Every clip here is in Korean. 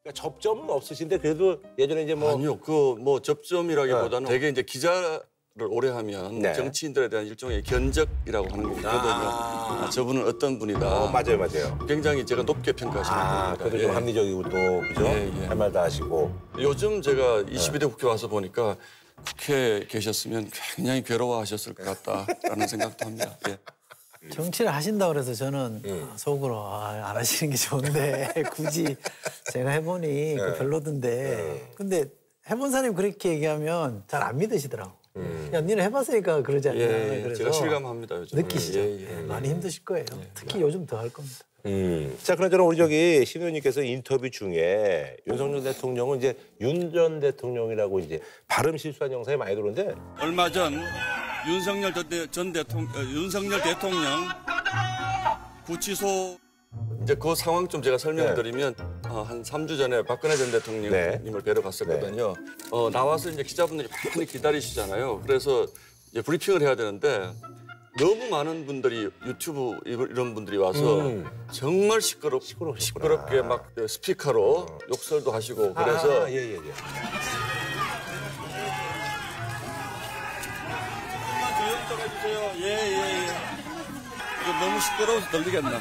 그러니까 접점은 없으신데 그래도 예전에 이제 뭐 아니요, 그 뭐 접점이라기보다는 되게 이제 기자를 오래 하면 네. 정치인들에 대한 일종의 견적이라고 하는 게 있거든요. 저분은 어떤 분이다. 맞아요, 맞아요. 굉장히 제가 높게 평가하시는 분입니다. 그래도 좀 합리적이고 또 그죠? 할 말 다 하시고. 요즘 제가 22대 국회 와서 보니까 국회에 계셨으면 굉장히 괴로워하셨을 것 같다라는 생각도 합니다. 예. 정치를 하신다고 그래서 저는 속으로 안 하시는 게 좋은데 굳이 제가 해보니 그 별로던데 근데 해본 사람이 그렇게 얘기하면 잘 안 믿으시더라고. 야, 니는 해봤으니까 그러지 않냐. 그래서 제가 실감합니다. 요즘. 느끼시죠? 많이 힘드실 거예요. 특히 요즘 더 할 겁니다. 자, 그나저나 우리 저기 심 의원님께서 인터뷰 중에 윤석열 대통령은 이제 윤 전 대통령이라고 이제 발음 실수한 영상이 많이 들어오는데 얼마 전 윤석열 대통령 구치소 이제 그 상황 좀 제가 설명드리면 한 3주 전에 박근혜 전 대통령님을 뵈러 갔었거든요. 나와서 이제 기자분들이 많이 기다리시잖아요. 그래서 이제 브리핑을 해야 되는데 너무 많은 분들이 유튜브 이런 분들이 와서 정말 시끄럽게 막 스피커로 욕설도 하시고 그래서 예. 조용 좀 해주세요. 예. 이거 너무 시끄러워서 들리겠나?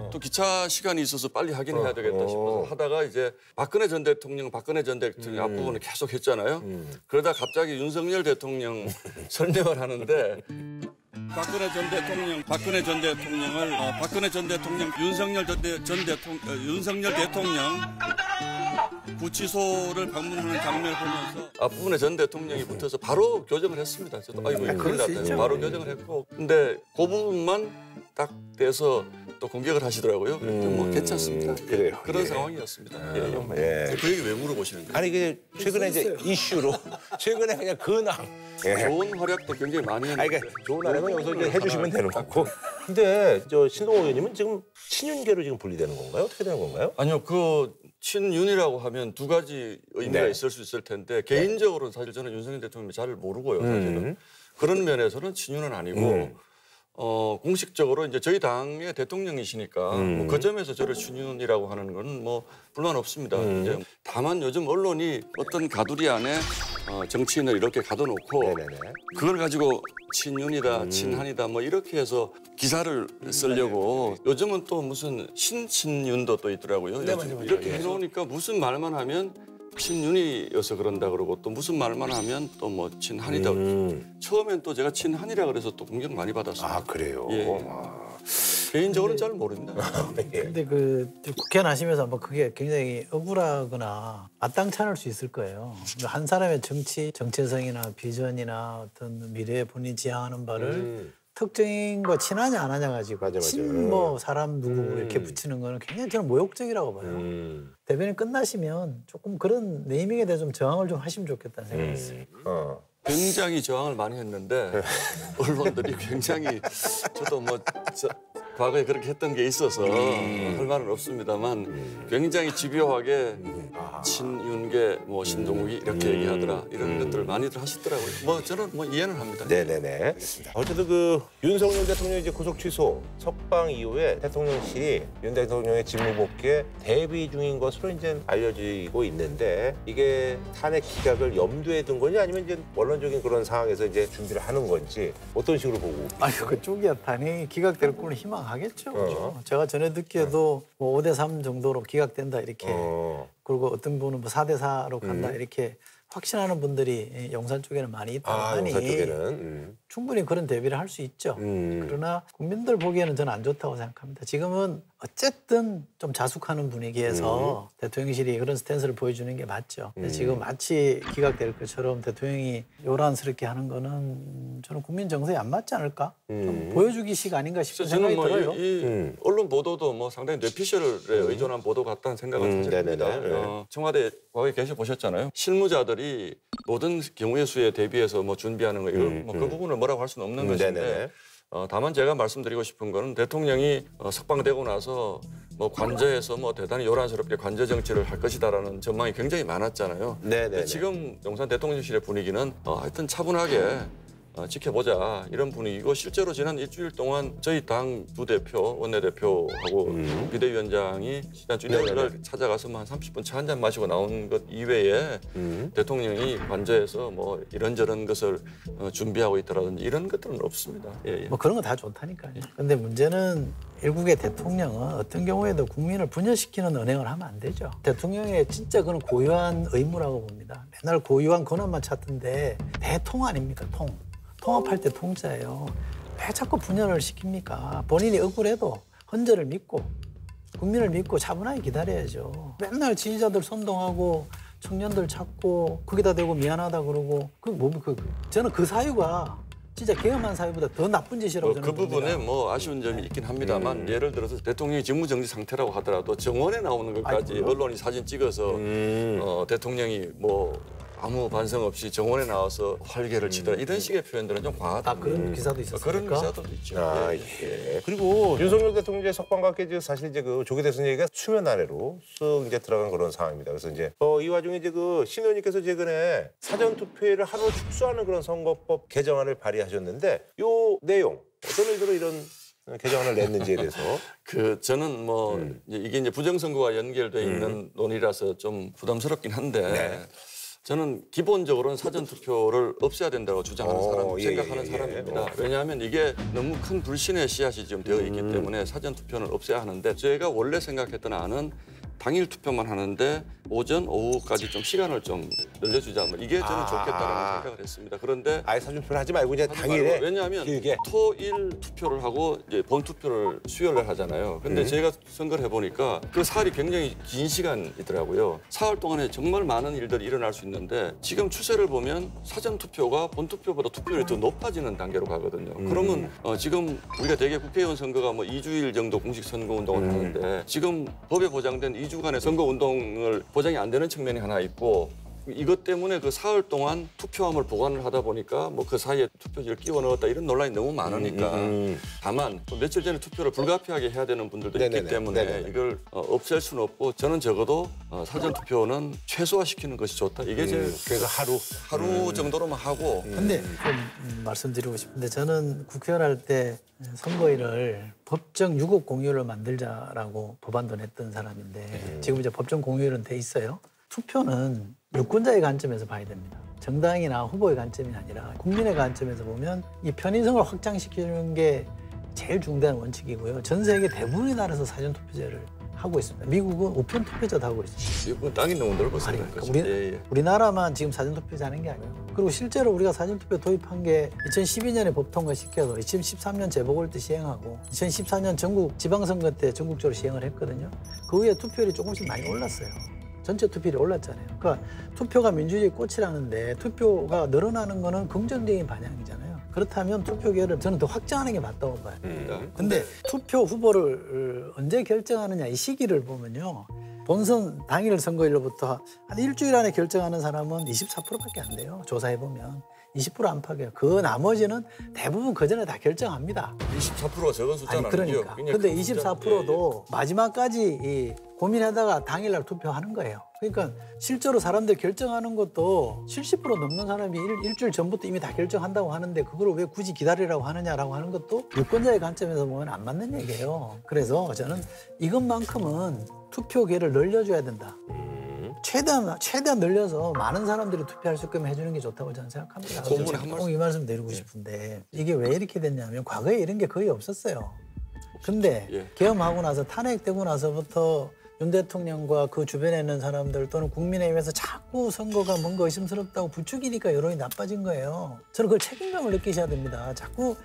또 기차 시간이 있어서 빨리 하긴 해야 되겠다 싶어서 하다가 이제 박근혜 전 대통령 앞부분을 계속 했잖아요. 그러다 갑자기 윤석열 대통령 설명을 하는데 박근혜 전 대통령 윤석열 대통령 구치소를 방문하는 장면을 보면서 앞부분에 전 대통령이 붙어서 바로 교정을 했습니다. 저도 아이고 큰일 났다. 바로 교정을 했고 근데 그 부분만 딱 떼서 또 공격을 하시더라고요. 뭐 괜찮습니다. 그래요. 그런 상황이었습니다. 그 얘기 왜 물어보시는 거예요? 아니 그 최근에 이제 이슈로 최근에 그냥 근황 좋은 활약도 굉장히 많이 했는데 그러니까 좋은 날에는 여기서 이제 해주시면 되는 거고. 근데 저 신동호 의원님은 지금 친윤계로 지금 분리되는 건가요? 어떻게 되는 건가요? 아니요, 그 친윤이라고 하면 두 가지 의미가 있을 수 있을 텐데 개인적으로는 사실 저는 윤석열 대통령을 잘 모르고요. 사실은 그런 면에서는 친윤은 아니고 공식적으로 이제 저희 당의 대통령이시니까 뭐 그 점에서 저를 친윤이라고 하는 건 뭐 불만 없습니다. 이제 다만 요즘 언론이 어떤 가두리 안에 정치인을 이렇게 가둬놓고 그걸 가지고 친윤이다, 친한이다 뭐 이렇게 해서 기사를 쓰려고 요즘은 또 무슨 신친윤도 또 있더라고요. 이렇게 해놓으니까 무슨 말만 하면 친윤이어서 그런다 그러고 또 무슨 말만 하면 또 뭐 친한이다. 처음엔 또 제가 친한이라 그래서 또 공격 많이 받았어요. 아 그래요. 개인적으로는 잘 모릅니다. 근데 그 국회 나시면서 아마 그게 굉장히 억울하거나 마땅찮을 수 있을 거예요. 한 사람의 정체성이나 비전이나 어떤 미래에 본인이 지향하는 바를 특정인과 친하냐 안 하냐 가지고 뭐 사람 누구 이렇게 붙이는 거는 굉장히 저는 모욕적이라고 봐요. 대변인 끝나시면 조금 그런 네이밍에 대해서 좀 저항을 좀 하시면 좋겠다는 생각이 있어요. 굉장히 저항을 많이 했는데 언론들이 굉장히 저도 뭐 과거에 그렇게 했던 게 있어서 할 말은 없습니다만 굉장히 집요하게 친윤계 뭐 신동욱이 이렇게 얘기하더라 이런 것들을 많이들 하시더라고요. 뭐 저는 뭐 이해는 합니다. 네네네. 어쨌든 그 윤석열 대통령 이제 구속 취소 석방 이후에 대통령실이 윤 대통령의 직무 복귀에 대비 중인 것으로 이제 알려지고 있는데 이게 탄핵 기각을 염두에 둔 건지 아니면 이제 원론적인 그런 상황에서 이제 준비를 하는 건지 어떤 식으로 보고? 아니 그쪽이야 탄핵이 기각될 걸 희망하겠죠. 그렇죠? 제가 전에 듣기에도 뭐 5대3 정도로 기각된다 이렇게 그리고 어떤 분은 뭐 4대4로 간다 이렇게 확신하는 분들이 용산 쪽에는 많이 있다고 하니 용산 쪽에는 충분히 그런 대비를 할 수 있죠. 그러나 국민들 보기에는 저는 안 좋다고 생각합니다. 지금은 어쨌든 좀 자숙하는 분위기에서 대통령실이 그런 스탠스를 보여주는 게 맞죠. 근데 지금 마치 기각될 것처럼 대통령이 요란스럽게 하는 거는 저는 국민 정서에 안 맞지 않을까? 좀 보여주기식 아닌가 싶은 생각이 들어요. 이 언론 보도도 뭐 상당히 뇌피셜에 의존한 보도 같다는 생각은 사실 듭니다. 청와대 과거에 계셔보셨잖아요. 실무자들이 모든 경우의 수에 대비해서 뭐 준비하는 거 이거 뭐 그 부분을 뭐라고 할 수는 없는 것인데 다만 제가 말씀드리고 싶은 거는 대통령이 석방되고 나서 뭐 관저에서 뭐 대단히 요란스럽게 관저 정치를 할 것이다라는 전망이 굉장히 많았잖아요. 지금 용산 대통령실의 분위기는 하여튼 차분하게 지켜보자 이런 분위기고 실제로 지난 일주일 동안 저희 당 부대표, 원내대표하고 비대위원장이 지난 주일날 찾아가서 한 30분 차 한 잔 마시고 나온 것 이외에 대통령이 관저에서 뭐 이런저런 것을 준비하고 있다라든지 이런 것들은 없습니다. 예, 예. 뭐 그런 거 다 좋다니까요. 근데 문제는 일국의 대통령은 어떤 경우에도 국민을 분열시키는 언행을 하면 안 되죠. 대통령의 진짜 그건 고유한 의무라고 봅니다. 맨날 고유한 권한만 찾던데 대통 아닙니까? 통합할 때 통자예요. 왜 자꾸 분열을 시킵니까? 본인이 억울해도 헌재를 믿고 국민을 믿고 차분하게 기다려야죠. 맨날 지지자들 선동하고 청년들 찾고 거기다 대고 미안하다 그러고 저는 그 사유가 진짜 계엄한 사유보다 더 나쁜 짓이라고 저는 그 부분에 봅니다. 뭐 아쉬운 점이 있긴 합니다만 예를 들어서 대통령이 직무정지 상태라고 하더라도 정원에 나오는 것까지 언론이 사진 찍어서 대통령이 뭐 아무 반성 없이 정원에 나와서 활개를 치더라 이런 식의 표현들은 좀 과하다. 그런 기사도 있었습니까? 그런 기사도 있죠. 아, 예. 그리고 윤석열 대통령의 석방과 함께 이제 사실 이제 그 조계 대선 얘기가 수면 아래로 쓱 이제 들어간 그런 상황입니다. 그래서 이제 이 와중에 이제 그 신 의원님께서 최근에 사전 투표를 하루 축소하는 그런 선거법 개정안을 발의하셨는데 요 내용 어떤 의도로 이런 개정안을 냈는지에 대해서 저는 뭐 이게 이제 부정선거와 연결돼 있는 논의라서 좀 부담스럽긴 한데. 네. 저는 기본적으로는 사전투표를 없애야 된다고 주장하는 사람, 예, 생각하는 예, 사람입니다. 왜냐하면 이게 너무 큰 불신의 씨앗이 지금 되어 있기 때문에 사전투표는 없애야 하는데 제가 원래 생각했던 안은 당일 투표만 하는데 오전, 오후까지 좀 시간을 좀 늘려주자. 뭐 이게 저는 좋겠다라는 생각을 했습니다. 그런데 아예 사전투표를 하지 말고 이제 당일에 왜냐하면 길게. 토일 투표를 하고 이제 본 투표를 수요일날 하잖아요. 근데 제가 선거를 해보니까 그 사흘이 굉장히 긴 시간이더라고요. 사흘 동안에 정말 많은 일들이 일어날 수 있는데 지금 추세를 보면 사전 투표가 본 투표보다 투표율이 더 높아지는 단계로 가거든요. 그러면 지금 우리가 대개 국회의원 선거가 뭐 2주일 정도 공식 선거 운동을 하는데 지금 법에 보장된 2주간의 선거 운동을 보장이 안 되는 측면이 하나 있고 이것 때문에 그 사흘 동안 투표함을 보관을 하다 보니까 뭐 그 사이에 투표지를 끼워 넣었다 이런 논란이 너무 많으니까 다만 또 며칠 전에 투표를 불가피하게 해야 되는 분들도 있기 때문에 이걸 없앨 수는 없고 저는 적어도 사전 투표는 최소화시키는 것이 좋다. 이게 제일 그래서 하루 정도로만 하고 근데 좀 말씀드리고 싶은데 저는 국회의원 할 때 선거일을 법정 유급 공휴일로 만들자라고 법안도 냈던 사람인데 지금 이제 법정 공휴일은 돼 있어요. 투표는 유권자의 관점에서 봐야 됩니다. 정당이나 후보의 관점이 아니라 국민의 관점에서 보면 이 편의성을 확장시키는 게 제일 중대한 원칙이고요. 전 세계 대부분의 나라에서 사전투표제를 하고 있습니다. 미국은 우편 투표제도 하고 있습니다. 미국은 땅이 너무 넓어서 그런 거죠. 우리나라만 지금 사전투표제 하는 게 아니에요. 그리고 실제로 우리가 사전투표 도입한 게 2012년에 법 통과시켜서 2013년 재보궐 때 시행하고 2014년 전국 지방선거 때 전국적으로 시행을 했거든요. 그 후에 투표율이 조금씩 많이 올랐어요. 전체 투표율이 올랐잖아요. 그러니까 투표가 민주주의 꽃이라는데 투표가 늘어나는 거는 긍정적인 방향이잖아요. 그렇다면 투표 기회를 저는 더 확장하는 게 맞다고 봐요. 근데 투표 후보를 언제 결정하느냐 이 시기를 보면요. 본선 당일 선거일로부터 한 일주일 안에 결정하는 사람은 24%밖에 안 돼요. 조사해보면. 20% 안팎이에요. 그 나머지는 대부분 그 전에 다 결정합니다. 24%가 적은 숫자는 아니 그러니까. 근데 24%도 마지막까지 고민하다가 당일날 투표하는 거예요. 그러니까 실제로 사람들 결정하는 것도 70% 넘는 사람이 일주일 전부터 이미 다 결정한다고 하는데 그걸 왜 굳이 기다리라고 하느냐라고 하는 것도 유권자의 관점에서 보면 안 맞는 얘기예요. 그래서 저는 이것만큼은 투표 기회를 늘려줘야 된다. 최대한 늘려서 많은 사람들이 투표할 수 있게끔 해주는 게 좋다고 저는 생각합니다. 꼭 이 말씀 드리고 싶은데 이게 왜 이렇게 됐냐면 과거에 이런 게 거의 없었어요. 근데 계엄하고 나서 탄핵되고 나서부터 윤 대통령과 그 주변에 있는 사람들 또는 국민의힘에서 자꾸 선거가 뭔가 의심스럽다고 부추기니까 여론이 나빠진 거예요. 저는 그걸 책임감을 느끼셔야 됩니다. 자꾸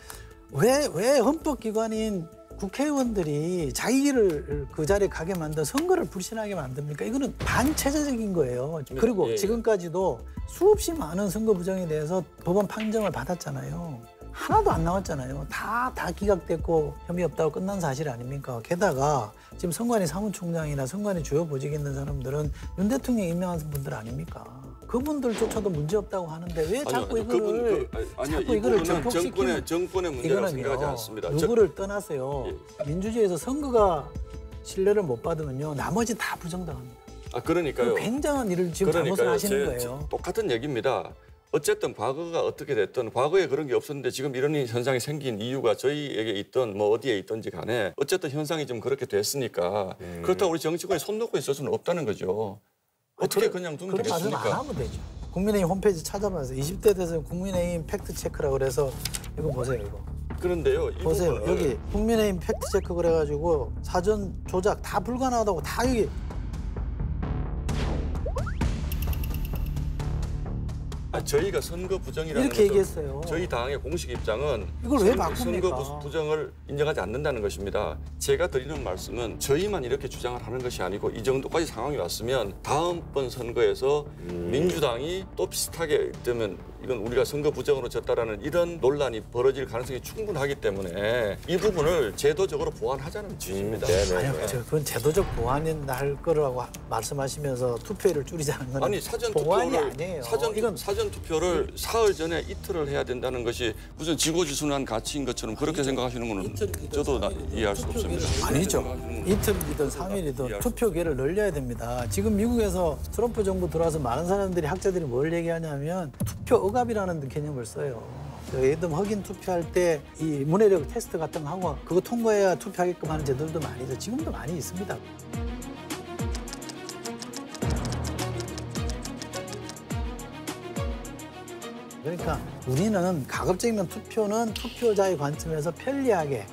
왜 헌법기관인 국회의원들이 자기를 그 자리에 가게 만든 선거를 불신하게 만듭니까? 이거는 반체제적인 거예요. 그리고 지금까지도 수없이 많은 선거 부정에 대해서 법원 판정을 받았잖아요. 하나도 안 나왔잖아요. 다 기각됐고 혐의 없다고 끝난 사실 아닙니까? 게다가 지금 선관위 사무총장이나 선관위 주요 보직에 있는 사람들은 윤 대통령이 임명한 분들 아닙니까? 그분들조차도 문제 없다고 하는데 왜 자꾸 이거를 정권의 문제라고 생각하지 않습니다. 누구를 떠나서요. 민주주의에서 선거가 신뢰를 못 받으면요. 나머지 다 부정당합니다. 그러니까요. 굉장한 일을 지금 잘못을 하시는 거예요. 똑같은 얘기입니다. 어쨌든 과거가 어떻게 됐든 과거에 그런 게 없었는데 지금 이런 현상이 생긴 이유가 저희에게 있던 뭐 어디에 있든지 간에 어쨌든 현상이 좀 그렇게 됐으니까 그렇다고 우리 정치권이 손 놓고 있을 수는 없다는 거죠. 어떻게 그냥 두면 그런 말은 안 되겠습니까? 하면 되죠. 국민의힘 홈페이지 찾아봐서 20대 대선 국민의힘 팩트체크라고 그래서 이거 보세요. 이거. 그런데요. 이 보세요. 부분을 여기 국민의힘 팩트체크 그래가지고 사전 조작 다 불가능하다고 다 여기. 저희가 선거 부정이라는 이렇게 것은 얘기했어요. 저희 당의 공식 입장은 이걸 왜 선거 바꿉니까? 부정을 인정하지 않는다는 것입니다. 제가 드리는 말씀은 저희만 이렇게 주장을 하는 것이 아니고 이 정도까지 상황이 왔으면 다음번 선거에서 민주당이 또 비슷하게 되면 이건 우리가 선거 부정으로 졌다라는 이런 논란이 벌어질 가능성이 충분하기 때문에 이 부분을 제도적으로 보완하자는 취지입니다. 아니요, 그건 제도적 보완이 날 거라고 말씀하시면서 투표율을 줄이자는 건 아니 사전 보완이 투표를 아니에요. 사전 투표를 사흘 전에 이틀을 해야 된다는 것이 무슨 지고지순한 가치인 것처럼 그렇게 생각하시는 거는 저도 이해할 수 없습니다. 아니죠. 이틀이든 3일이든 투표기회를 늘려야 됩니다. 지금 미국에서 트럼프 정부 들어와서 많은 사람들이 학자들이 뭘 얘기하냐면 투표 억압이라는 개념을 써요. 예를 들면 흑인 투표할 때 이 문해력 테스트 같은 거 하고 그거 통과해야 투표하게끔 하는 제도들도 많이 있어요. 지금도 많이 있습니다. 그러니까 우리는 가급적이면 투표는 투표자의 관점에서 편리하게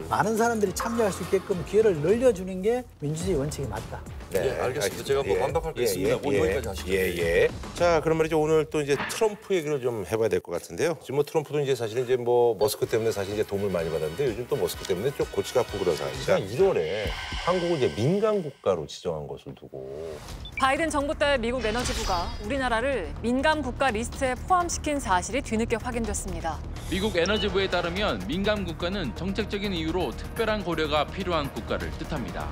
많은 사람들이 참여할 수 있게끔 기회를 늘려주는 게 민주주의 원칙이 맞다. 네, 알겠습니다. 제가 뭐 반박할 게 있습니다. 오늘 여기까지 하시죠. 자, 그럼 말이죠. 오늘 또 이제 트럼프 얘기를 좀 해봐야 될 것 같은데요. 지금 뭐 트럼프도 이제 사실은 이제 뭐 머스크 때문에 사실 이제 도움을 많이 받았는데 요즘 또 머스크 때문에 좀 골치가 아프고 그런 상황이죠. 1월에 한국을 이제 민간 국가로 지정한 것을 두고 바이든 정부 때 미국 에너지부가 우리나라를 민간 국가 리스트에 포함시킨 사실이 뒤늦게 확인됐습니다. 미국 에너지부에 따르면 민간 국가는 정책적인 이유로 특별한 고려가 필요한 국가를 뜻합니다.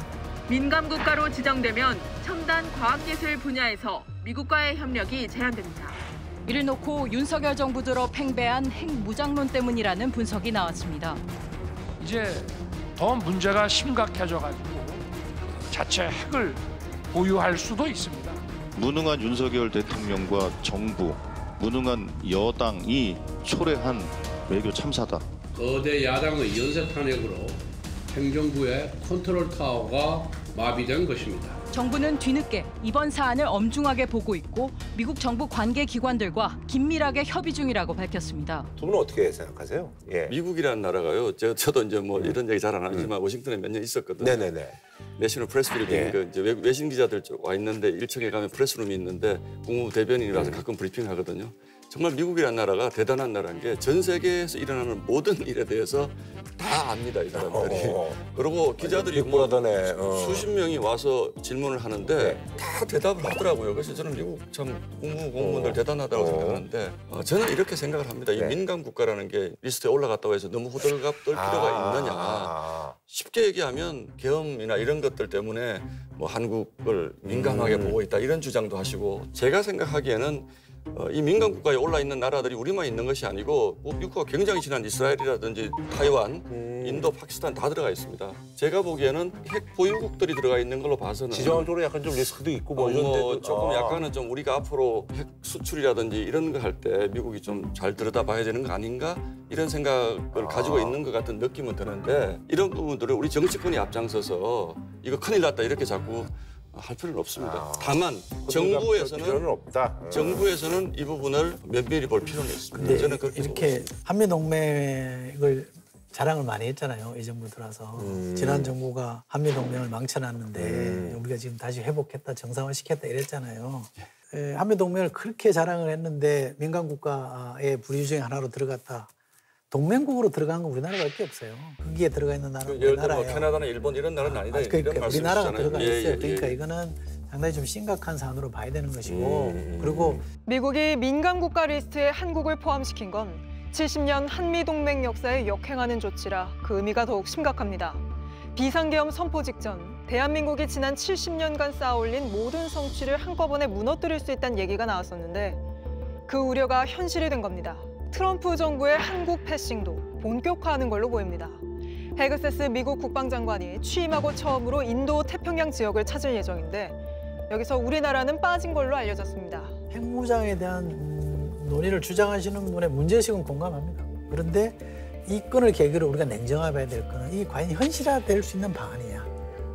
민간 국가로 지정되면 첨단 과학기술 분야에서 미국과의 협력이 제한됩니다. 이를 놓고 윤석열 정부 들어 팽배한 핵 무장론 때문이라는 분석이 나왔습니다. 이제 더 문제가 심각해져가지고 자체 핵을 보유할 수도 있습니다. 무능한 윤석열 대통령과 정부, 무능한 여당이 초래한 외교 참사다. 거대 야당의 연쇄 탄핵으로 행정부의 컨트롤 타워가 마비된 것입니다. 정부는 뒤늦게 이번 사안을 엄중하게 보고 있고 미국 정부 관계 기관들과 긴밀하게 협의 중이라고 밝혔습니다. 두 분은 어떻게 생각하세요? 예. 미국이라는 나라가요. 저도 이제 뭐 이런 얘기 잘 안 하지만 워싱턴에 몇 년 있었거든요. 네네네. 내셔널 프레스 브리핑 그 이제 외신 기자들 와 있는데 1층에 가면 프레스룸이 있는데 국무부 대변인이라서 가끔 브리핑 하거든요. 정말 미국이라는 나라가 대단한 나라인 게 전 세계에서 일어나는 모든 일에 대해서 다 압니다, 이 사람들이. 그리고 기자들이 뭐 수십 명이 와서 질문을 하는데 다 대답을 하더라고요. 그래서 저는 미국 참 국무 공무원들 대단하다고 생각하는데 저는 이렇게 생각을 합니다. 이 민간 국가라는 게 리스트에 올라갔다고 해서 너무 호들갑 떨 필요가 있느냐. 쉽게 얘기하면 계엄이나 이런 것들 때문에 뭐 한국을 민감하게 보고 있다 이런 주장도 하시고 제가 생각하기에는 이 민간 국가에 올라 있는 나라들이 우리만 있는 것이 아니고 뭐 미국과 굉장히 친한 이스라엘이라든지 타이완, 인도, 파키스탄 다 들어가 있습니다. 제가 보기에는 핵 보유국들이 들어가 있는 걸로 봐서는 지정학적으로 약간 좀 리스크도 있고 뭐 이런 데도 조금 약간은 좀 우리가 앞으로 핵 수출이라든지 이런 거 할 때 미국이 좀 잘 들여다봐야 되는 거 아닌가 이런 생각을 가지고 있는 것 같은 느낌은 드는데 이런 부분들을 우리 정치권이 앞장서서 이거 큰일 났다 이렇게 자꾸 할 필요는 없습니다. 다만 정부에서는 이 부분을 면밀히 볼 필요는 있습니다. 저는 그렇게 이렇게 한미동맹을 자랑을 많이 했잖아요. 이 정부 들어서. 지난 정부가 한미동맹을 망쳐놨는데 우리가 지금 다시 회복했다, 정상화시켰다 이랬잖아요. 한미동맹을 그렇게 자랑을 했는데 민간 국가의 부류 중에 하나로 들어갔다. 동맹국으로 들어간 건 우리나라밖에 없어요. 거기에 들어가 있는 나라는 예를 들어 우리나라예요. 캐나다나 일본 이런 나라는 아니다. 그러니까 우리나라가 들어가 있어요. 그러니까 예. 이거는 상당히 좀 심각한 사안으로 봐야 되는 것이고 그리고 미국이 민간 국가 리스트에 한국을 포함시킨 건 70년 한미동맹 역사에 역행하는 조치라 그 의미가 더욱 심각합니다. 비상계엄 선포 직전 대한민국이 지난 70년간 쌓아올린 모든 성취를 한꺼번에 무너뜨릴 수 있다는 얘기가 나왔었는데 그 우려가 현실이 된 겁니다. 트럼프 정부의 한국 패싱도 본격화하는 걸로 보입니다. 헤그세스 미국 국방장관이 취임하고 처음으로 인도 태평양 지역을 찾을 예정인데 여기서 우리나라는 빠진 걸로 알려졌습니다. 핵무장에 대한 논의를 주장하시는 분의 문제의식은 공감합니다. 그런데 이 건을 계기로 우리가 냉정해봐야 될 거는 이 과연 현실화될 수 있는 방안이냐.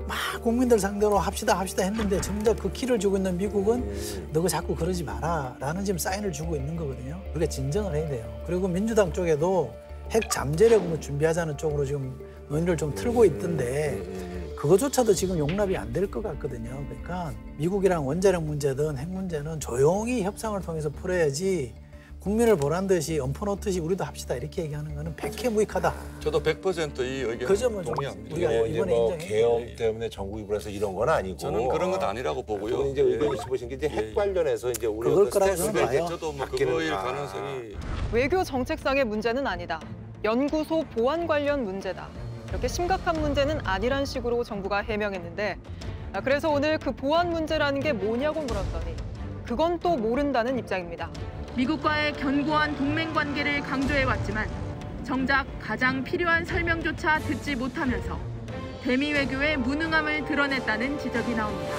막 국민들 상대로 합시다 했는데 정작 그 키를 주고 있는 미국은 너가 자꾸 그러지 마라 라는 지금 사인을 주고 있는 거거든요. 우리가 진정을 해야 돼요. 그리고 민주당 쪽에도 핵 잠재력을 준비하자는 쪽으로 지금 논의를 좀 틀고 있던데 그거조차도 지금 용납이 안 될 것 같거든요. 그러니까 미국이랑 원자력 문제든 핵 문제는 조용히 협상을 통해서 풀어야지 국민을 보란 듯이 엎어놓듯이 우리도 합시다 이렇게 얘기하는 거는 백해무익하다. 저도 100% 이 의견 그 점은 동의합니다. 우리가 이게 이번에 뭐 인정해. 개혁 때문에 전국이 불어서 이런 건 아니고 저는 그런 건 아니라고 보고요. 저는 이제 의견을 짚으신 게 이제 핵 관련해서 이제 우리 그걸 어떤 거라고 스탠스가 저는 이제 봐요. 저도 뭐 바뀌는- 그거일 가능성이 외교 정책상의 문제는 아니다. 연구소 보안 관련 문제다. 이렇게 심각한 문제는 아니란 식으로 정부가 해명했는데 그래서 오늘 그 보안 문제라는 게 뭐냐고 물었더니 그건 또 모른다는 입장입니다. 미국과의 견고한 동맹 관계를 강조해왔지만 정작 가장 필요한 설명조차 듣지 못하면서 대미 외교의 무능함을 드러냈다는 지적이 나옵니다.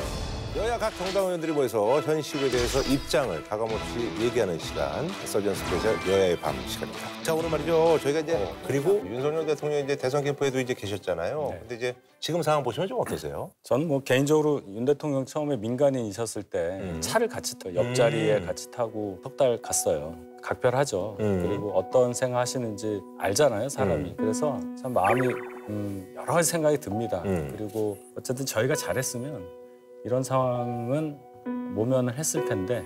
여야 각 정당 의원들이 모여서 현 시국에 대해서 입장을 가감없이 얘기하는 시간, 서전 스페셜 여야의 밤 시간입니다. 자, 오늘 말이죠. 저희가 이제 그리고 윤석열 대통령이 이제 대선 캠프에도 이제 계셨잖아요. 근데 이제 지금 상황 보시면 좀 어떠세요? 저는 뭐 개인적으로 윤 대통령 처음에 민간인이셨을 때 차를 같이 옆자리에 같이 타고 석 달 갔어요. 각별하죠. 그리고 어떤 생각하시는지 알잖아요, 사람이. 그래서 참 마음이 여러 가지 생각이 듭니다. 그리고 어쨌든 저희가 잘했으면 이런 상황은 모면을 했을 텐데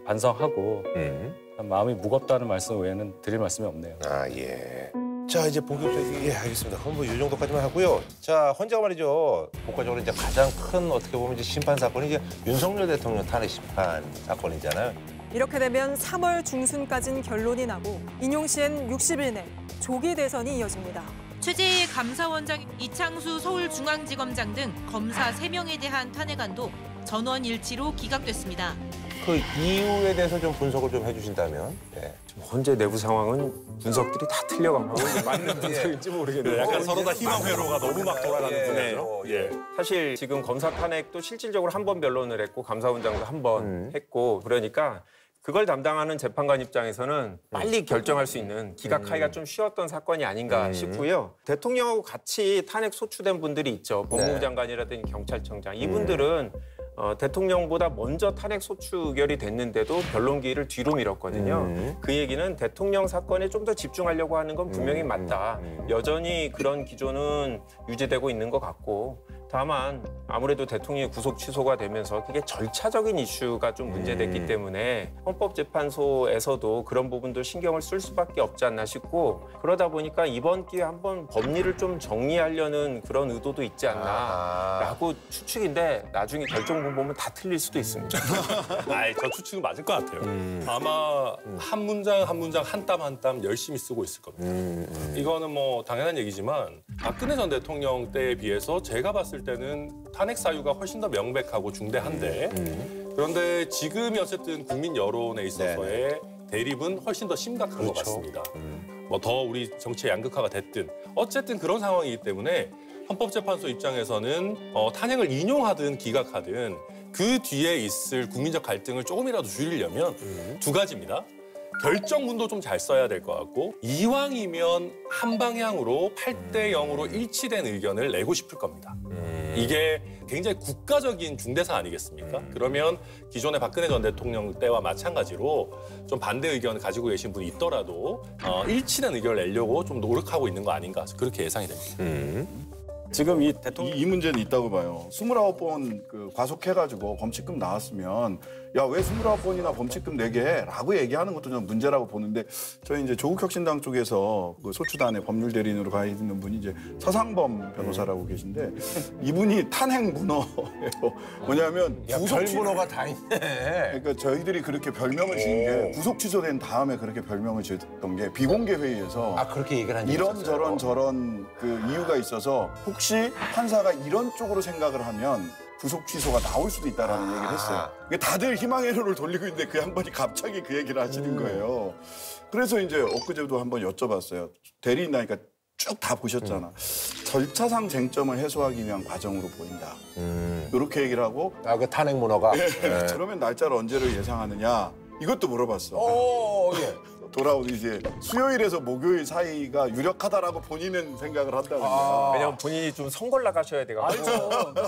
반성하고 마음이 무겁다는 말씀 외에는 드릴 말씀이 없네요. 아, 예. 자, 이제 본격적인 알겠습니다. 그럼 뭐 이 정도까지만 하고요. 자, 헌재가 말이죠. 국가적으로 이제 가장 큰 어떻게 보면 이제 심판 사건이 이제 윤석열 대통령 탄핵 심판 사건이잖아요. 이렇게 되면 3월 중순까지는 결론이 나고 인용 시엔 60일 내 조기 대선이 이어집니다. 최재해 감사원장, 이창수 서울중앙지검장 등 검사 3명에 대한 탄핵안도 전원 일치로 기각됐습니다. 그 이유에 대해서 좀 분석을 좀 해주신다면. 네. 현재 내부 상황은 분석들이 다 틀려가고 맞는 분석인지 모르겠네요. 약간 서로 다 희망 회로가 너무 막 돌아가는 분이에요. 예. 사실 지금 검사 탄핵도 실질적으로 한 번 변론을 했고 감사원장도 한 번 했고 그러니까 그걸 담당하는 재판관 입장에서는 빨리 결정할 수 있는 기각하기가 좀 쉬웠던 사건이 아닌가 싶고요. 대통령하고 같이 탄핵 소추된 분들이 있죠. 법무부 장관이라든지 경찰청장. 이분들은 대통령보다 먼저 탄핵 소추 의결이 됐는데도 변론 기일을 뒤로 미뤘거든요. 그 얘기는 대통령 사건에 좀 더 집중하려고 하는 건 분명히 맞다. 여전히 그런 기조는 유지되고 있는 것 같고 다만 아무래도 대통령이 구속 취소가 되면서 그게 절차적인 이슈가 좀 문제됐기 때문에 헌법재판소에서도 그런 부분도 신경을 쓸 수밖에 없지 않나 싶고 그러다 보니까 이번 기회에 한번 법리를 좀 정리하려는 그런 의도도 있지 않나라고 추측인데 나중에 결정문 보면 다 틀릴 수도 있습니다. 아이, 저 추측은 맞을 것 같아요. 아마 한 문장 한 문장 한 땀 한 땀 열심히 쓰고 있을 겁니다. 이거는 뭐 당연한 얘기지만 박근혜 전 대통령 때에 비해서 제가 봤을 때는 탄핵 사유가 훨씬 더 명백하고 중대한데 그런데 지금이 어쨌든 국민 여론에 있어서의 대립은 훨씬 더 심각한 것 같습니다. 뭐 더 우리 정치의 양극화가 됐든 어쨌든 그런 상황이기 때문에 헌법재판소 입장에서는 탄핵을 인용하든 기각하든 그 뒤에 있을 국민적 갈등을 조금이라도 줄이려면 두 가지입니다. 결정문도 좀 잘 써야 될 것 같고 이왕이면 한 방향으로 8대 0으로 일치된 의견을 내고 싶을 겁니다. 이게 굉장히 국가적인 중대사 아니겠습니까? 그러면 기존의 박근혜 전 대통령 때와 마찬가지로 좀 반대 의견을 가지고 계신 분이 있더라도 일치된 의견을 내려고 좀 노력하고 있는 거 아닌가 그렇게 예상이 됩니다. 지금 이 대통령 이 문제는 있다고 봐요. 29번 그 과속해가지고 범칙금 나왔으면 야, 왜 29번이나 범칙금 내게 해? 라고 얘기하는 것도 저는 문제라고 보는데 저희 이제 조국혁신당 쪽에서 그 소추단의 법률 대리인으로 가 있는 분이 이제 서상범 변호사라고 계신데 이분이 탄핵 문어예요. 뭐냐면 별 문어가 다 있네. 그러니까 저희들이 그렇게 별명을 지은 게 구속 취소된 다음에 그렇게 별명을 지었던 게 비공개 회의에서 그렇게 얘기를 한 적이 이런 저런 그 이유가 있어서 혹시 판사가 이런 쪽으로 생각을 하면 구속 취소가 나올 수도 있다라는 얘기를 했어요. 다들 희망의 회로를 돌리고 있는데 그 양반이 갑자기 그 얘기를 하시는 거예요. 그래서 이제 엊그제도 한번 여쭤봤어요. 대리인 나니까 쭉 다 보셨잖아. 절차상 쟁점을 해소하기 위한 과정으로 보인다. 이렇게 얘기를 하고 그 탄핵 문화가? 네. 그러면 날짜를 언제를 예상하느냐. 이것도 물어봤어. 예. 돌아오는 이제 수요일에서 목요일 사이가 유력하다라고 본인은 생각을 한다고. 왜냐면 본인이 좀 선걸 나가셔야 돼가지고.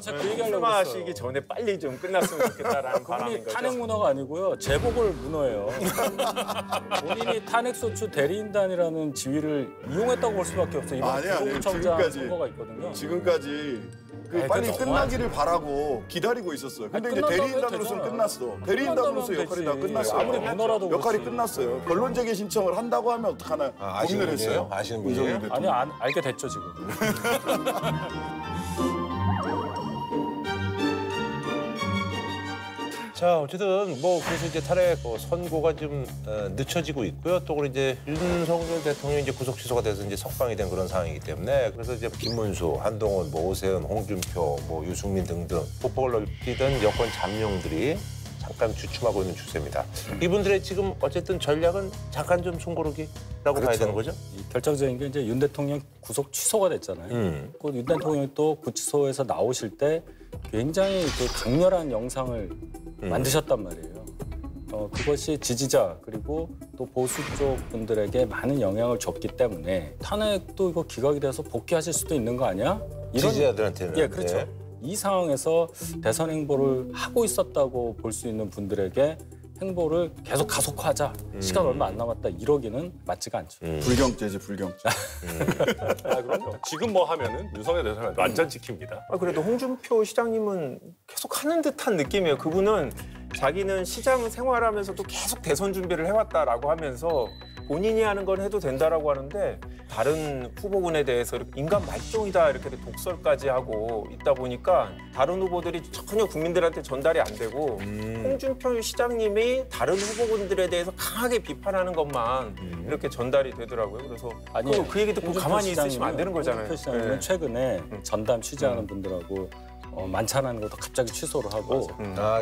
제가 그 얘기하려고 출마하시기 전에 빨리 좀 끝났으면 좋겠다라는 바람인 그분이 거죠. 탄핵 문화가 아니고요. 제복을 문화예요. 본인이 탄핵소추 대리인단이라는 지위를 이용했다고 볼 수밖에 없어요. 이번 아니야, 구속영장 선거가 있거든요. 지금까지 그 아니, 빨리 그건 끝나기를 바라고 기다리고 있었어요. 근데 아니, 이제 끝난다고 대리인단으로서는 되잖아. 끝났어. 대리인단으로서 역할이 다 되지. 끝났어요. 아무리 문어라도 역할이 그렇지. 끝났어요. 변론제기 신청을 한다고 하면 어떡하나 아시는 고민을 했어요. 분이에요? 아시는 분이에요? 윤석열 아니 대통령. 알게 됐죠 지금. 자, 어쨌든 뭐 그래서 이제 탄핵 선고가 좀 늦춰지고 있고요. 또 그리고 이제 윤석열 대통령이 이제 구속 취소가 돼서 이제 석방이 된 그런 상황이기 때문에 그래서 이제 김문수, 한동훈, 뭐 오세훈, 홍준표, 뭐 유승민 등등 폭폭을 넓히던 여권 잠룡들이 잠깐 주춤하고 있는 추세입니다. 이분들의 지금 어쨌든 전략은 잠깐 좀 숨고르기라고 봐야 되는 거죠? 이 결정적인 게 이제 윤 대통령 구속 취소가 됐잖아요. 그 윤 대통령이 또 구치소에서 나오실 때 굉장히 그 강렬한 영상을 만드셨단 말이에요. 그것이 지지자 그리고 또 보수 쪽 분들에게 많은 영향을 줬기 때문에 탄핵도 이거 기각이 돼서 복귀하실 수도 있는 거 아니야? 지지자들한테는. 예, 그렇죠. 네. 이 상황에서 대선 행보를 하고 있었다고 볼 수 있는 분들에게 행보를 계속 가속화하자. 시간 얼마 안 남았다. 이러기는 맞지가 않죠. 불경죄지, 불경죄. 그럼요. 지금 뭐 하면은 윤석열 대통령 완전 지킵니다. 그래도 홍준표 시장님은 계속 하는 듯한 느낌이에요. 그분은 자기는 시장 생활하면서도 계속 대선 준비를 해왔다라고 하면서 본인이 하는 건 해도 된다라고 하는데 다른 후보군에 대해서 이렇게 인간 말종이다 이렇게 독설까지 하고 있다 보니까 다른 후보들이 전혀 국민들한테 전달이 안 되고 홍준표 시장님이 다른 후보군들에 대해서 강하게 비판하는 것만 이렇게 전달이 되더라고요. 그래서 그 얘기 듣고 가만히 있으시면 안 되는 거잖아요. 홍준표 시장님은 네. 최근에 전담 취재하는 분들하고 만찬하는 것도 갑자기 취소를 하고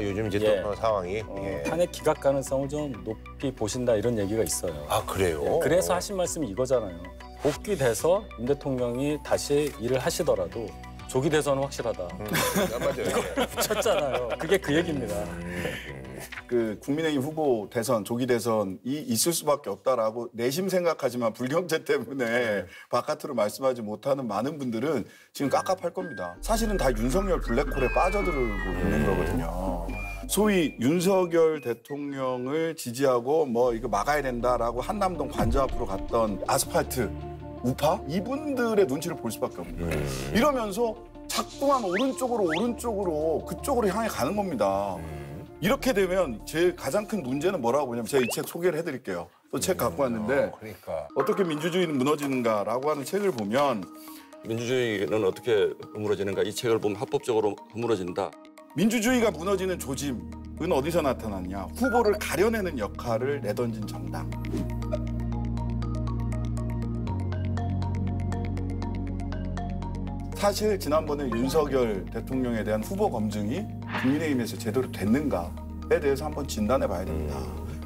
요즘 이제 또 상황이 탄핵 기각 가능성을 좀 높이 보신다 이런 얘기가 있어요. 아, 그래요? 예, 그래서 하신 말씀이 이거잖아요. 복귀돼서 윤 대통령이 다시 일을 하시더라도 조기 대선은 확실하다. 맞아요. 이걸 붙였잖아요. 그게 그 얘기입니다. 그 국민의힘 후보 대선, 조기 대선이 있을 수밖에 없다라고 내심 생각하지만 불경제 때문에 바깥으로 말씀하지 못하는 많은 분들은 지금 깝깝할 겁니다. 사실은 다 윤석열 블랙홀에 빠져들고 있는 거거든요. 소위 윤석열 대통령을 지지하고 뭐 이거 막아야 된다라고 한남동 관저 앞으로 갔던 아스팔트 우파 이분들의 눈치를 볼 수밖에 없는 이러면서 자꾸만 오른쪽으로 그쪽으로 향해 가는 겁니다. 이렇게 되면 제 가장 큰 문제는 뭐라고 보냐면 제가 이 책 소개를 해드릴게요. 또 책 갖고 왔는데 그러니까. 어떻게 민주주의는 무너지는가라고 하는 책을 보면 민주주의는 어떻게 허물어지는가 이 책을 보면 합법적으로 허물어진다. 민주주의가 무너지는 조짐은 어디서 나타났냐. 후보를 가려내는 역할을 내던진 정당. 사실 지난번에 윤석열 대통령에 대한 후보 검증이 국민의힘에서 제대로 됐는가에 대해서 한번 진단해 봐야 됩니다.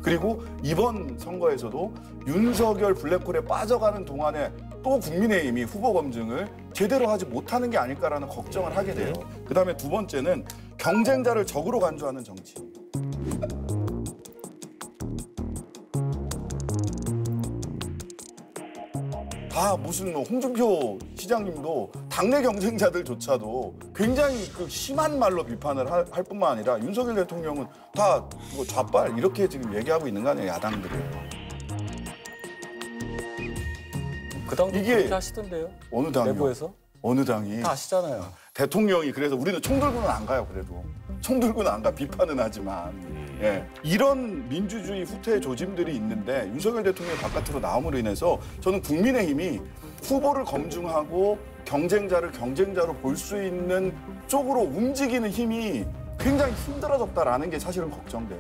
그리고 이번 선거에서도 윤석열 블랙홀에 빠져가는 동안에 또 국민의힘이 후보 검증을 제대로 하지 못하는 게 아닐까라는 걱정을 하게 돼요. 그다음에 두 번째는 경쟁자를 적으로 간주하는 정치. 다 무슨 뭐 홍준표 시장님도 당내 경쟁자들조차도 굉장히 그 심한 말로 비판을 할 뿐만 아니라 윤석열 대통령은 다 뭐 좌빨 이렇게 지금 얘기하고 있는 거 아니에요, 야당들이. 그 당도 이게 그렇게 하시던데요? 어느 당이요? 내부에서? 어느 당이? 다 아시잖아요. 대통령이 그래서 우리는 총 들고는 안 가요, 그래도. 총 들고는 안 가, 비판은 하지만. 예. 이런 민주주의 후퇴 조짐들이 있는데 윤석열 대통령이 바깥으로 나옴으로 인해서 저는 국민의힘이 후보를 검증하고 경쟁자를 경쟁자로 볼 수 있는 쪽으로 움직이는 힘이 굉장히 힘들어졌다라는 게 사실은 걱정돼요.